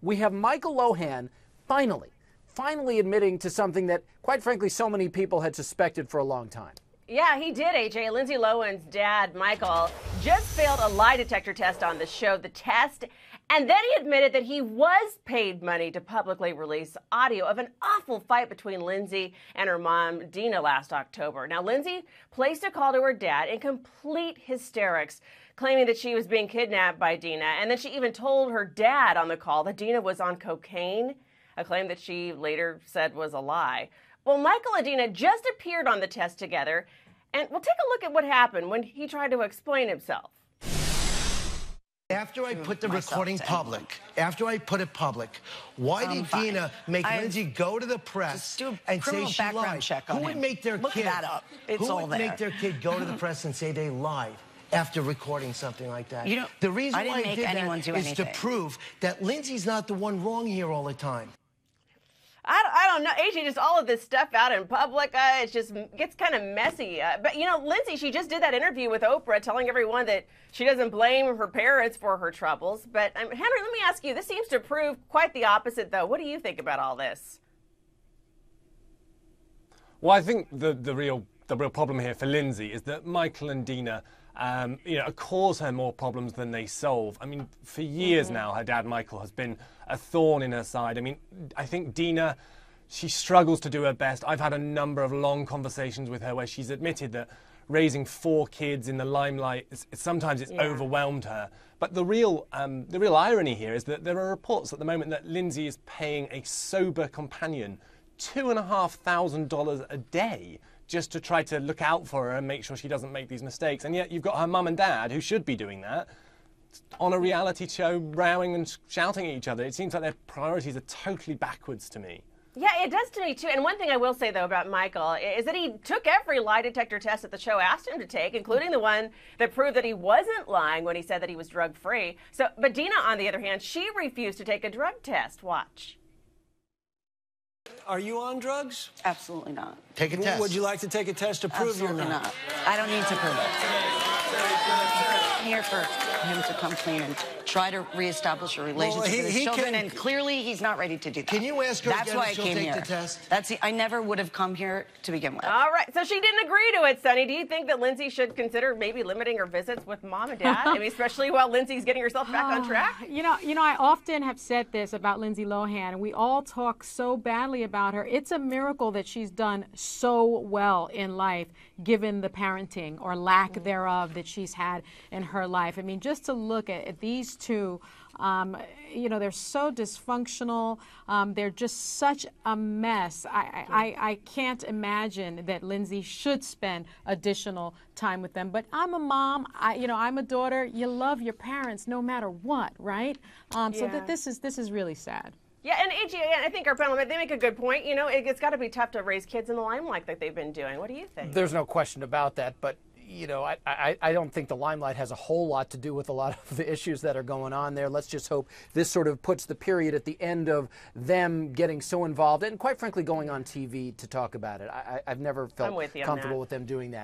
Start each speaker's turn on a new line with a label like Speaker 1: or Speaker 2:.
Speaker 1: we have Michael Lohan finally admitting to something that, quite frankly, so many people had suspected for a long time.
Speaker 2: Yeah, he did, AJ. Lindsay Lohan's dad, Michael, just failed a lie detector test on the show, The Test, and then he admitted that he was paid money to publicly release audio of an awful fight between Lindsay and her mom, Dina, last October. Now, Lindsay placed a call to her dad in complete hysterics, claiming that she was being kidnapped by Dina, and then she even told her dad on the call that Dina was on cocaine, a claim that she later said was a lie. Well, Michael and Dina just appeared on The Test together, and we'll take a look at what happened when he tried to explain himself.
Speaker 3: After I put the recording public, why did Dina make Lindsay go to the press and say she lied? Who would make their kid make their kid go to the press and say they lied after recording something like that? The reason why I did that is to prove that Lindsay's not the one wrong here all the time.
Speaker 2: I don't know, AJ, just all of this stuff out in public, it just gets kind of messy. But, you know, Lindsay, she just did that interview with Oprah telling everyone that she doesn't blame her parents for her troubles. But, Henry, let me ask you, this seems to prove quite the opposite, though. What do you think about all this?
Speaker 4: Well, I think the real problem here for Lindsay is that Michael and Dina cause her more problems than they solve. I mean, for years now, her dad, Michael, has been a thorn in her side. I mean, I think Dina, she struggles to do her best. I've had a number of long conversations with her where she's admitted that raising 4 kids in the limelight, sometimes it's overwhelmed her. But the real irony here is that there are reports at the moment that Lindsay is paying a sober companion $2,500 a day just to try to look out for her and make sure she doesn't make these mistakes. And yet you've got her mum and dad, who should be doing that, on a reality show rowing and shouting at each other. It seems like their priorities are totally backwards to me.
Speaker 2: Yeah, it does to me, too. And one thing I will say, though, about Michael is that he took every lie detector test that the show asked him to take, including the one that proved that he wasn't lying when he said that he was drug-free. But Dina, on the other hand, she refused to take a drug test. Watch.
Speaker 5: Are you on drugs?
Speaker 6: Absolutely not.
Speaker 3: Take a test.
Speaker 5: Would you like to take a test to prove you're not?
Speaker 6: Not. I don't need to prove it. I'm here for him to come clean and try to reestablish a relationship with his children, and clearly he's not ready to do that.
Speaker 3: Can you ask her
Speaker 6: That's
Speaker 3: again
Speaker 6: why
Speaker 3: if she'll
Speaker 6: I came
Speaker 3: take
Speaker 6: here.
Speaker 3: the test?
Speaker 6: I never would have come here to begin with.
Speaker 2: All right, so she didn't agree to it, Sonny. Do you think that Lindsay should consider maybe limiting her visits with mom and dad? I mean, especially while Lindsay's getting herself back on track?
Speaker 7: You know, I often have said this about Lindsay Lohan, and we all talk so badly about her. It's a miracle that she's done so well in life, given the parenting or lack thereof that she's had in her life. I mean, just to look at these two, they're so dysfunctional. They're just such a mess. I can't imagine that Lindsay should spend additional time with them. But I'm a mom. I'm a daughter. You love your parents no matter what, right? So that this is really sad.
Speaker 2: Yeah, and AJ, I think our panel, they make a good point. You know, it's got to be tough to raise kids in the limelight like they've been doing. What do you think?
Speaker 1: There's no question about that, but I don't think the limelight has a whole lot to do with a lot of the issues that are going on there. Let's just hope this sort of puts the period at the end of them getting so involved and, quite frankly, going on TV to talk about it. I've never felt comfortable with them doing that.